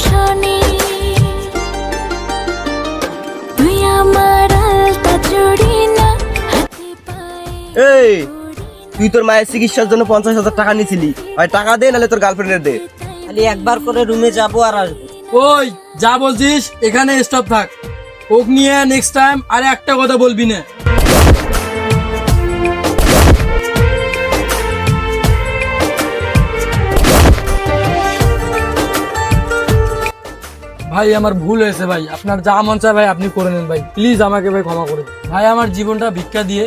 শনি তুই আমার আলতা চুড়ি না হাতে পায়ে এই তুই তোর মায়ের চিকিৎসার জন্য 50,000 টাকা নিয়েছিলি, হয় টাকা দে নাহলে তোর গার্লফ্রেন্ডের দে। খালি একবার করে রুমে যাবো আর আসবো। ওই যা বলছিস এখানে স্টপ থাক, ওক নিয়ে নেক্সট টাইম আরে একটা কথা বলবি না। ভাই আমার ভুল হয়েছে ভাই, আপনার যা মন চায় ভাই আপনি করে নেন ভাই, প্লিজ আমাকে ভাই ক্ষমা করে দিন ভাই। আমার জীবনটা ভিক্ষা দিয়ে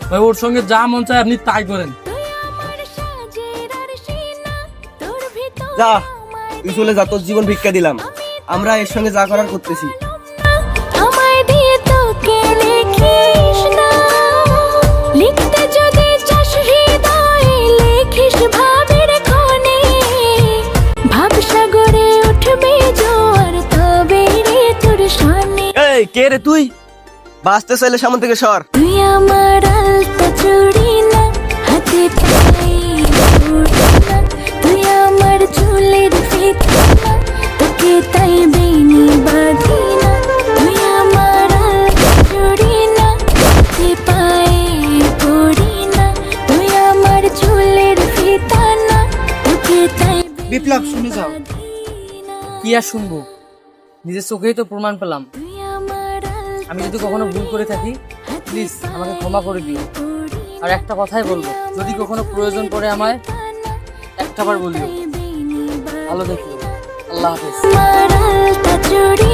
ভাই, ওর সঙ্গে যা মন চায় আপনি তাই করেন। তুই আমার সাজের আরশিনা তোর ভিতর যা তুই চলে যা, তোর জীবন ভিক্ষা দিলাম, আমরা এর সঙ্গে যা করার করতেছি। আমায় দিয়ে তোকে লিখিস না, লিখতে যদি চাস হৃদয়ে লিখিস ভাবের খনে, ভাবসাগরে উঠবে জোয়ার তবে রে তোর শানে। এই কে রে তুই? বাঁচতে চাইলে সামনে থেকে সর। তুই আমার আলতা চুড়ি না হাতে পায়ে চুড়ি না, তুই আমার চুলের ফিতা না তোকে তাই বেনি বাঁধি না, তুই আমার আলতা চুড়ি না হাতে পায়ে পড়ি না, তুই আমার চুলের ফিতা না তোকে তাই বিপ্লব, শুনে যাও। বাঁধি না। কি আর শুনবো, নিজের চোখেই তো প্রমাণ পেলাম। তুই আমার আমি যদি কখনো ভুল করে থাকি প্লিজ আমাকে ক্ষমা করে দিও। আর একটা কথাই বলবো, যদি কখনো প্রয়োজন পড়ে আমায় একটাবার বলিও। ভালো দেখো, আল্লাহ হাফেজ। আমার আলতা চুড়ি